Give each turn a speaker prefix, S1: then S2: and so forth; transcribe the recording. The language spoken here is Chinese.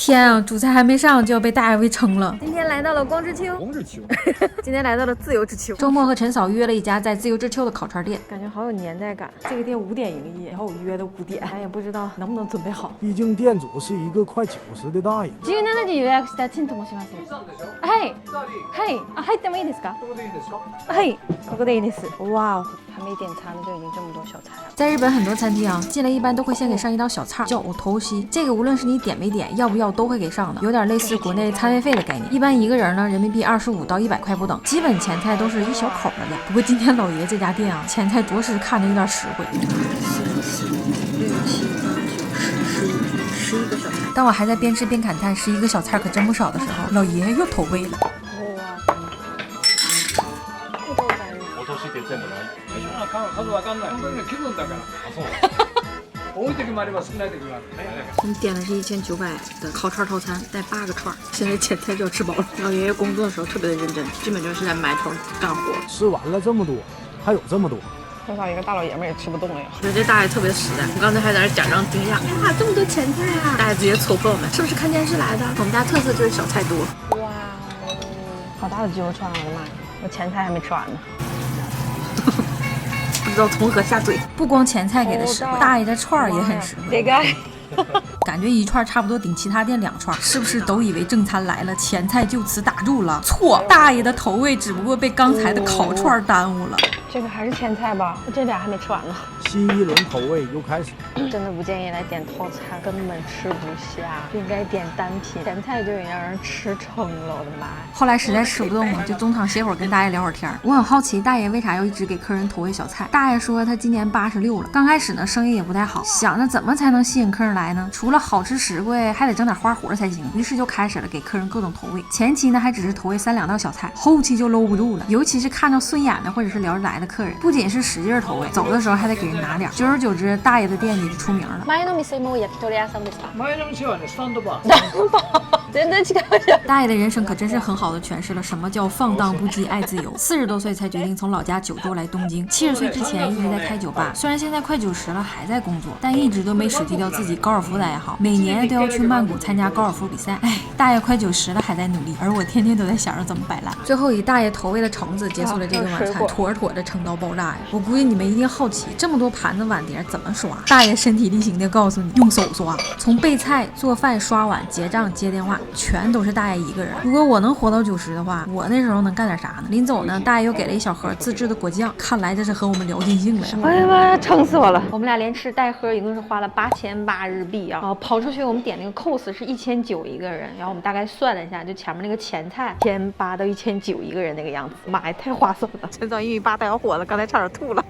S1: 天啊，主菜还没上就要被大爷喂撑了。今天来到了光之秋，今天来到了自由之秋。周末和陈嫂约了一家在自由之秋的烤串店，感觉好有年代感。这个店5点营业，然后我约的5点，咱也不知道能不能准备好。
S2: 毕竟店主是一个快90的大爷。
S1: 17時予約した陳と申します。はいはい、入ってもいいですか？はい、ここでいいです。哇哦，还没点餐就已经这么多小菜了。在日本很多餐厅啊，进来一般都会先给上一道小菜，叫お通し。这个无论是你点没点，要不要都会给上的，有点类似国内餐位费的概念。一般一个人呢，人民币25到100块不等，基本前菜都是一小口的量。不过今天老爷这家店啊，前菜着实看着有点实惠。4、5、6、7、8、9、10、11个小菜。当我还在边吃边感叹11个小菜可真不少的时候，老爷又投喂了。我们点的是1900的烤串套餐，带8个串。现在前菜就要吃饱了。老爷爷工作的时候特别的认真，基本就是在埋头干活。
S2: 吃完了这么多，还有这么多。
S3: 多少一个大老爷们也吃不动了呀！
S1: 我觉得这大爷特别实在，我刚才还在那假装惊讶，哇，这么多前菜啊！大爷直接戳破我们，是不是看电视来的？我们家特色就是小菜多。
S3: 哇哦，好大的鸡肉串啊！我的妈呀，我前菜还没吃完呢。
S1: 不知道从何下嘴。不光前菜给的实惠，大爷的串儿也很实惠。
S3: 这个。
S1: 感觉一串差不多顶其他店2串，是不是都以为正餐来了，前菜就此打住了？错，大爷的投喂只不过被刚才的烤串耽误了。
S3: 这个还是前菜吧，这俩还没吃完呢。
S2: 新一轮投喂又开始。
S3: 真的不建议来点套餐，根本吃不下，应该点单品。前菜就已经让人吃撑了，我的妈呀！
S1: 后来实在吃不动了，就中场歇会儿跟大爷聊会儿天。我很好奇大爷为啥要一直给客人投喂小菜。大爷说他今年86了，刚开始呢生意也不太好，想着怎么才能吸引客人来呢？除了好吃实惠，还得整点花活才行。于是就开始了给客人各种投喂。前期呢还只是投喂3、2道小菜，后期就搂不住了。尤其是看到顺眼的或者是聊得来的客人，不仅是使劲投喂，走的时候还得给人拿点。久而久之，大爷的店里就出名了。
S3: 前の店も焼き鳥屋さんですか？
S2: 前の店はね、スタンドバー。
S3: 全然違うじゃん。
S1: 大爷的人生可真是很好的诠释了什么叫放荡不羁爱自由。40多岁才决定从老家九州来东京，70岁之前一直在开酒吧。虽然现在快90了还在工作，但一直都没舍弃掉自己高尔夫的爱好，每年都要去曼谷参加高尔夫比赛。哎，大爷快90了还在努力，而我天天都在想着怎么摆烂。最后以大爷投喂的橙子结束了这顿晚餐，妥妥的撑到爆炸呀！我估计你们一定好奇，这么多盘子碗碟怎么刷？大爷身体力行的告诉你，用手刷，从备菜、做饭、刷碗、结账、接电话，全都是大爷一个人。如果我能活到90的话，我那时候能干点啥呢？临走呢，大爷又给了一小盒自制的果酱，看来这是和我们聊尽兴了呀！
S3: 哎呀妈呀，撑死我了！我们俩连吃带喝一共是花了8008日币啊！跑出去我们点那个 cos 是1900一个人，然后我们大概算了一下，就前面那个前菜1800到1900一个人那个样子，妈呀，太划算了！陈早1.8米大小伙子，刚才差点吐了。